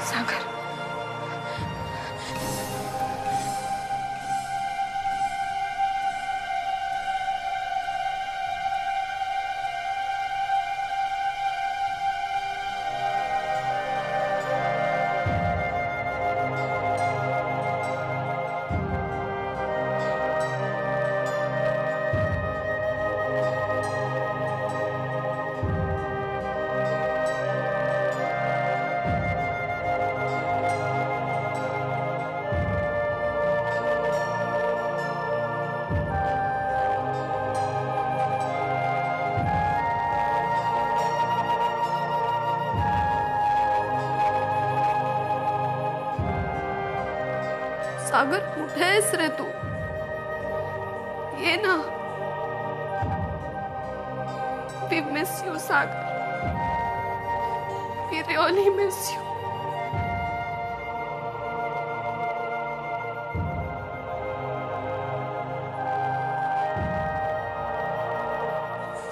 सागर, सागर कुठे आहेस रे तू? ये ना. We miss you, Sagar. We really miss you.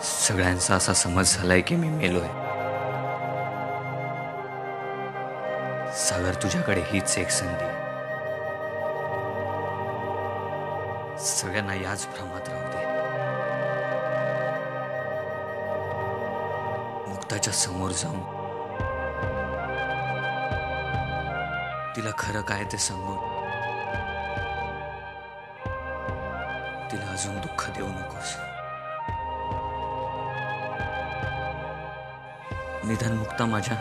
सगळ्यांचा असा समज झालाय की मी मेलोय. सागर, तुझ्याकडे हीच एक संधी. सगळ्यांना याच भ्रमात राहू दे. मुक्ताच्या समोर जाऊन तिला खरं काय ते सांगून तिला अजून दुःख देऊ नकोस. निदान मुक्ता माझ्या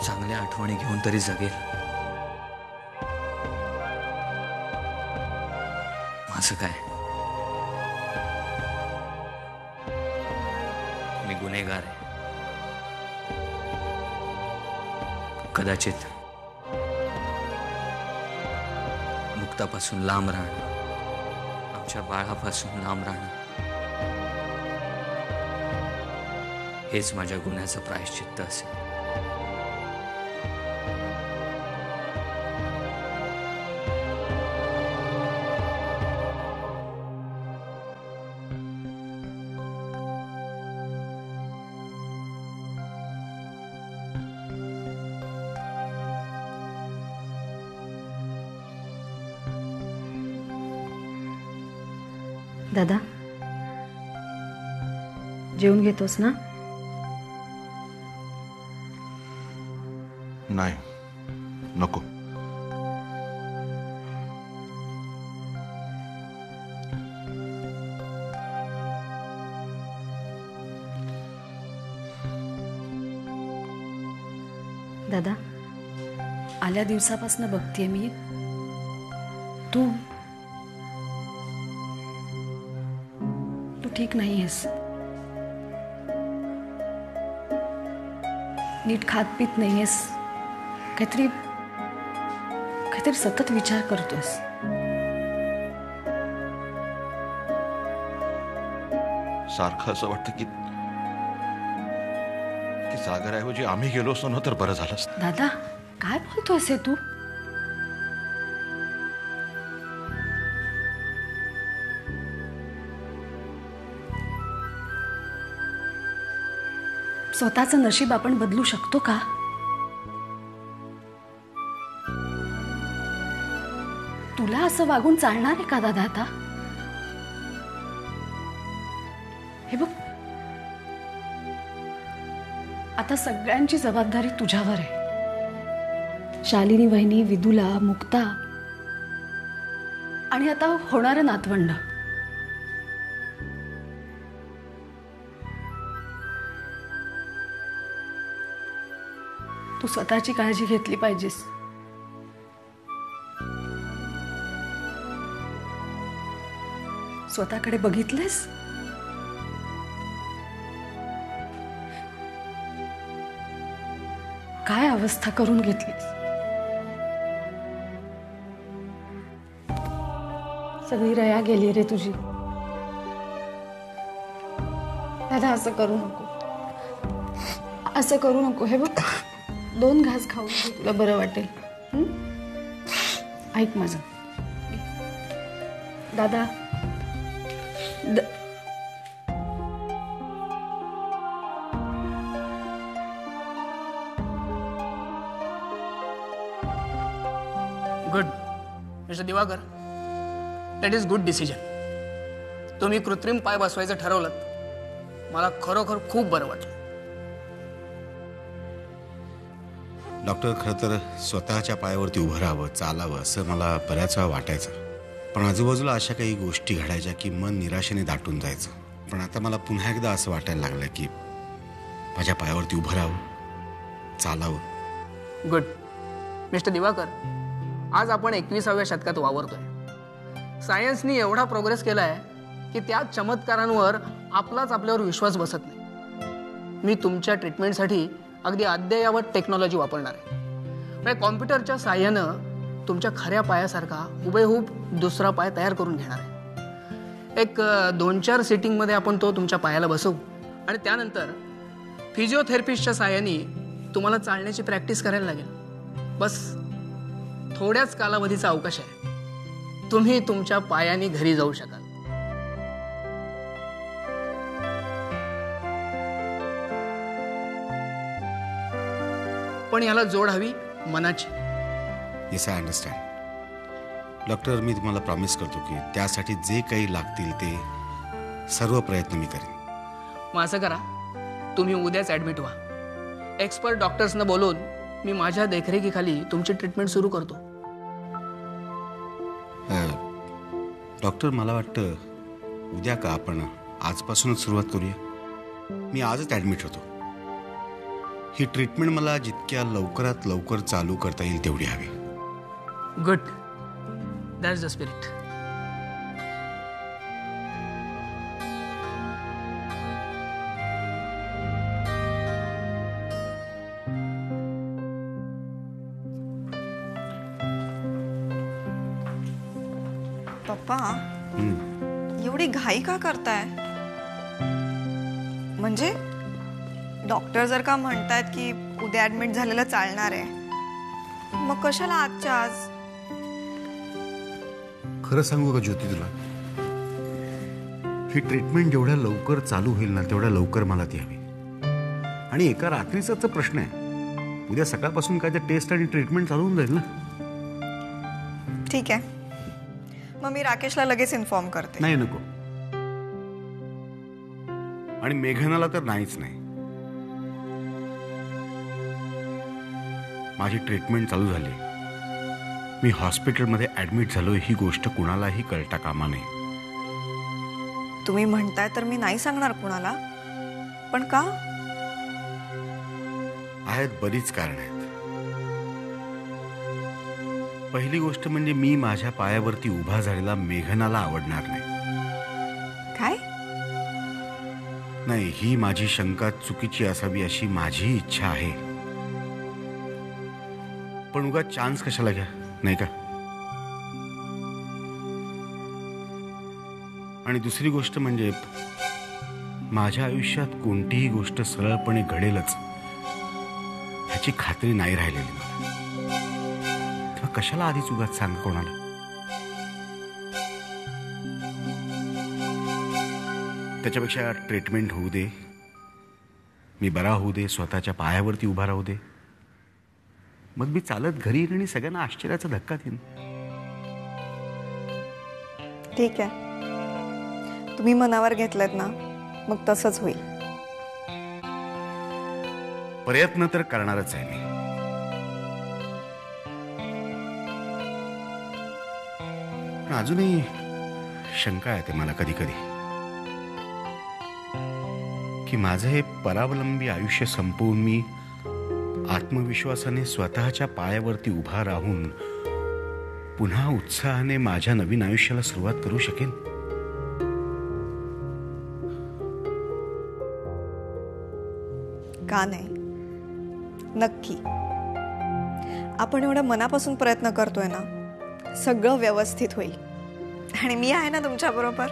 चांगल्या आठवणी घेऊन तरी जगेल. माझं काय, मी गुन्हेगार आहे. कदाचित मुक्तापासून लांब राहणं, आमच्या बाळापासून लांब राहणं हेच माझ्या गुन्ह्याचं प्रायश्चित्त असेल. दादा, जेवून घेतोस ना? नाही, नको. दादा, आल्या दिवसापासून बघतेय मी, तू ठीक नाहीयेस. नीट खात पीत नाहीयेस. काहीतरी सतत विचार करतोस. सारखं असं वाटतं की सागरऐवजी आम्ही गेलो असतो ना तर बरं झालं असतं. दादा, काय बोलतोयस हे तू? स्वतःचं नशीब आपण बदलू शकतो का? तुला असं वागून चालणार आहे का दादा? हे बघ, आता सगळ्यांची जबाबदारी तुझ्यावर आहे. शालिनी वहिनी, विदुला, मुक्ता आणि आता होणारं नातवंड. तू स्वतःची काळजी घेतली पाहिजेस. स्वतःकडे बघितलेस? काय अवस्था करून घेतलीस? सगळी रया गेली रे तुझी. दादा असं करू नको, असं करू नको. हे बघ, 2 घास खाऊ घे, तुला बरं वाटेल. ऐक माझं दादा. Good mister Diwakar, that is good decision. तुम्ही कृत्रिम पाय बसवायचं ठरवलं, मला खरोखर खूप बरं वाटलं. डॉक्टर, खरं तर स्वतःच्या पायावरती उभं राहावं, चालावं असं मला बऱ्याच वेळा वाटायचं. पण आजूबाजूला अशा काही गोष्टी घडायच्या की मन निराशेने दाटून जायचं. पण आता मला पुन्हा एकदा असं वाटायला लागलं की माझ्या पायावरती उभं राहावं, चालावं. गुड मिस्टर दिवाकर, आज आपण 21व्या शतकात वावरतोय. सायन्सनी एवढा प्रोग्रेस केला आहे की त्या चमत्कारांवर आपल्यावर विश्वास बसत नाही. मी तुमच्या ट्रीटमेंटसाठी अगदी अद्ययावत टेक्नॉलॉजी वापरणार आहे. म्हणजे कॉम्प्युटरच्या साहाय्यानं तुमच्या खऱ्या पायासारखा हुबेहूब दुसरा पाय तयार करून घेणार आहे. एक 2-4 सिटिंगमध्ये आपण तो तुमच्या पायाला बसवू आणि त्यानंतर फिजिओथेरपिस्टच्या साहाय्याने तुम्हाला चालण्याची प्रॅक्टिस करायला लागेल. बस थोड्याच कालावधीचा अवकाश आहे, तुम्ही तुमच्या पायाने घरी जाऊ शकाल. पण याला जोड हवी मनाची. Yes, I understand. डॉक्टर, मी तुम्हाला प्रॉमिस करतो की त्यासाठी जे काही लागतील ते सर्व प्रयत्न मी करेन. मग असं करा, तुम्ही उद्याच ॲडमिट व्हा. एक्सपर्ट डॉक्टर्सना बोलवून मी माझ्या देखरेखीखाली तुमची ट्रीटमेंट सुरू करतो. डॉक्टर, मला वाटतं उद्या का आपण आजपासूनच सुरुवात करूया. मी आजच ॲडमिट होतो. ही ट्रीटमेंट मला जितक्या लवकरात लवकर चालू करता येईल तेवढी हवी. Good, that's the spirit. पप्पा, एवढी घाई का करताय? म्हणजे डॉक्टर जर का म्हणतायत की उद्या ऍडमिट झालेलं चालणार आहे, मग कशाला आजच्या आज? खरं सांगू का ज्योती तुला, ही ट्रीटमेंट जेवढ्या लवकर चालू होईल ना तेवढ्या लवकर मला ती हवी. आणि एका रात्रीचाच प्रश्न आहे. उद्या सकाळपासून काय ते टेस्ट आणि ट्रीटमेंट चालू होऊन जाईल ना. ठीक आहे, मग मी राकेशला लगेच इन्फॉर्म करते. नाही, नको. आणि मेघनाला तर नाहीच नाही. माझी ट्रीटमेंट चालू झाली, मी हॉस्पिटलमध्ये ऍडमिट झालो ही गोष्ट कुणालाही कळता कामा नये. तुम्ही म्हणताय तर मी नाही सांगणार कुणाला. पण का? आहेत बरीच कारण आहेत. पहिली गोष्ट म्हणजे मी माझ्या पायावरती उभा झालेला मेघनाला आवडणार नाही. काय? नाही, ही माझी शंका चुकीची असावी अशी माझी इच्छा आहे. पण उगा चान्स कशाला घ्या, नाही का? आणि दुसरी गोष्ट म्हणजे माझ्या आयुष्यात कोणतीही गोष्ट सरळपणे घडेलच ह्याची खात्री नाही राहिलेली मला. तेव्हा कशाला आधीच उगाच सांग कोणाला? त्याच्यापेक्षा ट्रीटमेंट होऊ दे, मी बरा होऊ दे, स्वतःच्या पायावरती उभा राहू दे, मग मी चालत घरी येईन आणि सगळ्यांना आश्चर्याचा धक्का देईन. ठीक आहे, तुम्ही मनावर घेतलेत ना, मग तसंच होईल. प्रयत्न तर करणारच आहे मी. पण अजूनही शंका येते मला कधी कधी की माझं हे परावलंबी आयुष्य संपवून मी आत्मविश्वासाने स्वतःच्या पायावरती उभा राहून पुन्हा उत्साहाने माझ्या नवीन आयुष्याला सुरुवात करू शकेन. का नाही? नक्की. आपण एवढं मनापासून प्रयत्न करतोय ना, सगळं व्यवस्थित होईल. आणि मी आहे ना तुमच्या बरोबर.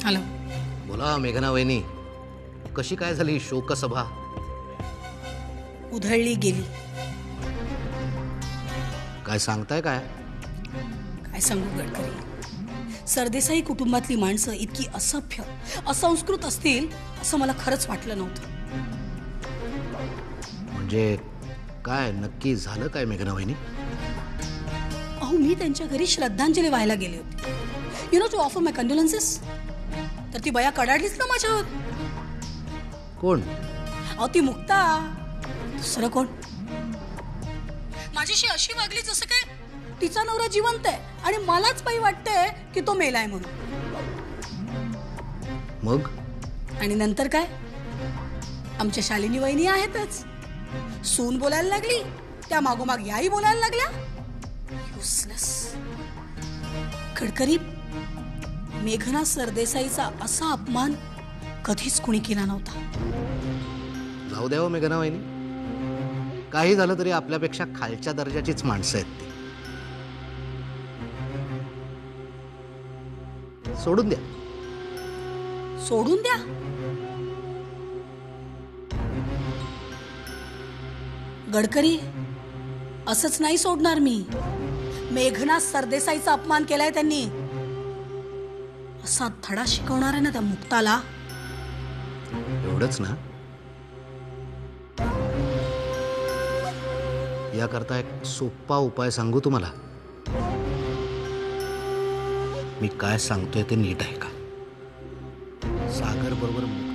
हॅलो. बोला मेघना वहिनी, कशी काय झाली शोकसभा? उधळली गेली. काय सांगताय काय? काय सांगू गडकरी, सरदेसाई कुटुंबातली माणसं इतकी असभ्य असंस्कृत असतील असं मला खरंच वाटलं नव्हतं. म्हणजे काय नक्की झालं काय मेघना वहिनी? अहो, मी त्यांच्या घरी श्रद्धांजली व्हायला गेले होते, you know, to offer my condolences. तर ती बया कडाडलीच ना माझ्यावर. कोण? अहो, ती मुक्ता. दुसरं कोण? माझ्याशी अशी वागली जसं काय तिचा नवरा जिवंत आहे आणि मलाच बाई वाटतंय की तो मेलाय म्हणून. मग? आणि नंतर काय, आमच्या शालिनी वहिनी आहेतच. सून बोलायला लागली, त्या मागोमाग याही बोलायला लागल्या. युसलेस. गडकरी, मेघना सरदेसाईचा असा अपमान कधीच कुणी केला नव्हता. जाऊ द्यावं मेघना वहिनी, काही झालं तरी आपल्यापेक्षा खालच्या दर्जाचीच माणसं आहेत ती. सोडून द्या. सोडून द्या? गडकरी, असंच नाही सोडणार मी. मेघना सरदेसाईचा अपमान केलाय त्यांनी, असा धडा शिकवणार आहे ना त्या मुक्ताला. एवढंच ना? याकरता एक सोपा उपाय सांगू तुम्हाला. मी काय सांगतोय ते नीट आहे का? सागर बरोबर मुक्ता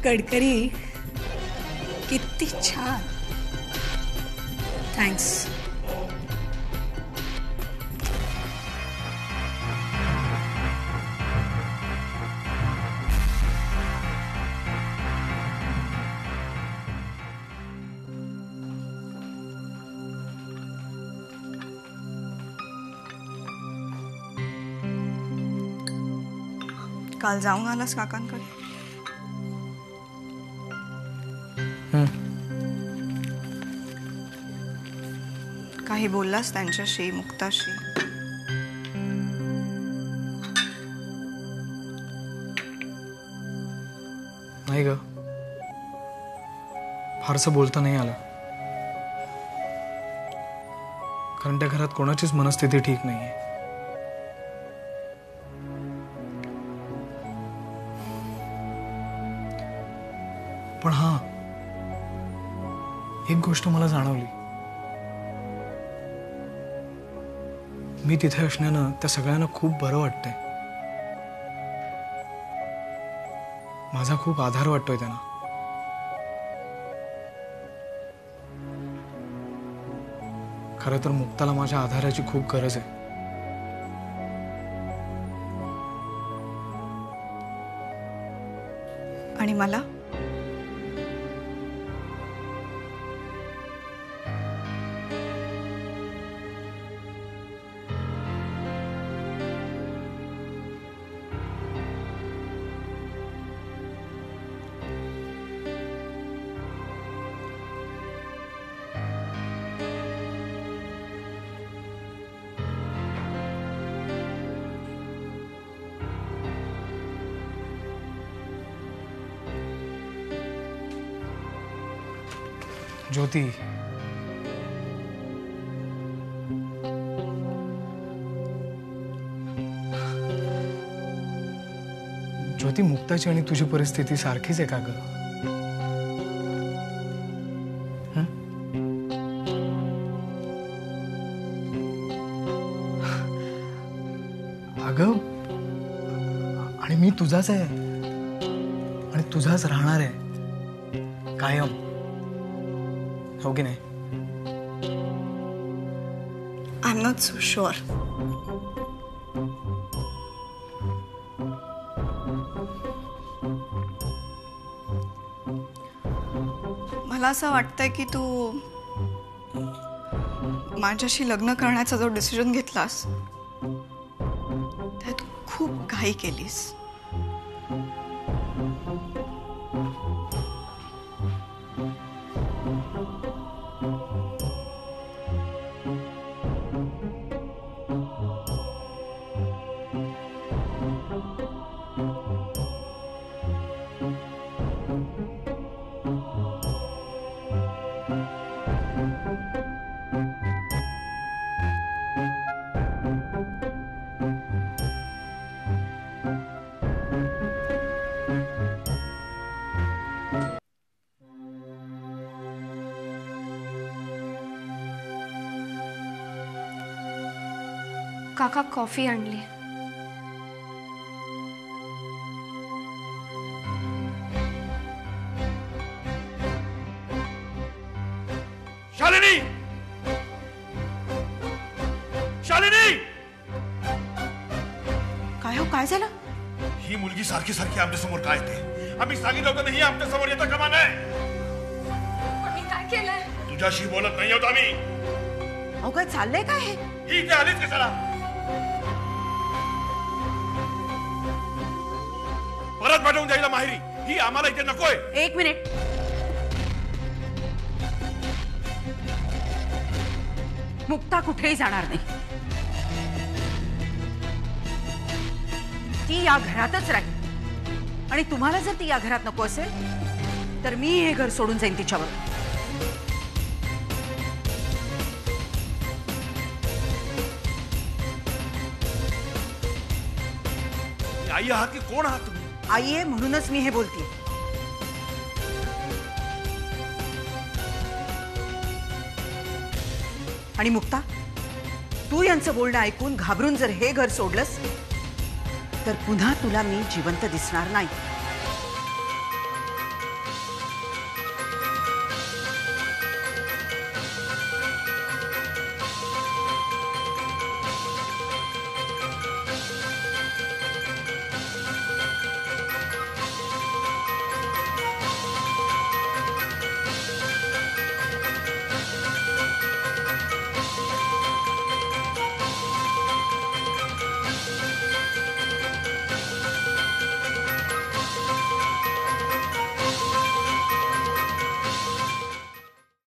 गडकरी, किती छान. थँक्स. काल जाऊन आलास काकांकडे? काही बोललास त्यांच्याशी, मुक्ताशी? नाही ग, फारसं बोलता नाही आलं, कारण त्या घरात कोणाचीच मनस्थिती ठीक नाहीये. पण हा, एक गोष्ट मला जाणवली. मी तिथे असण्यानं त्या सगळ्यांना खूप बरं वाटतंय. माझा खूप आधार वाटतोय त्यांना. खरं तर मुक्ताला माझ्या आधाराची खूप गरज आहे. आणि मला? ज्योती, ज्योती, मुक्ताची आणि तुझी परिस्थिती सारखीच आहे का ग? अगं आणि मी तुझाच आहे आणि तुझाच राहणार आहे कायम, हो की नाही? I am not so sure. मला असं वाटतंय की तू माझ्याशी लग्न करण्याचा जो डिसिजन घेतलास त्यात खूप घाई केलीस. काका कॉफी आणली. शालिनी, शालिनी, काय हो, काय झालं? ही मुलगी सारखी सारखी आमच्या समोर काय येते? आम्ही सांगितलं होतं नाही आमच्या समोर येतं कमा नाही. पण मी काय केलंय? तुझ्याशी बोलत नाही होत आम्ही. अहो काय चाललंय काय हे? ही इथे आलीच कशाला? परत पाठवून द्यायला माहेरी. ही आम्हाला इथे नकोय. एक मिनिट. मुक्ता कुठेही जाणार नाही. ती या घरातच राहील आणि तुम्हाला जर ती या घरात नको असेल तर मी हे घर सोडून जाईन तिच्यावर. आई आहात की कोण आहात तुम्ही? आई आहे म्हणूनच मी हे बोलते. आणि मुक्ता, तू यांचं बोलणं ऐकून घाबरून जर हे घर सोडलंस तर पुन्हा तुला मी जिवंत दिसणार नाही.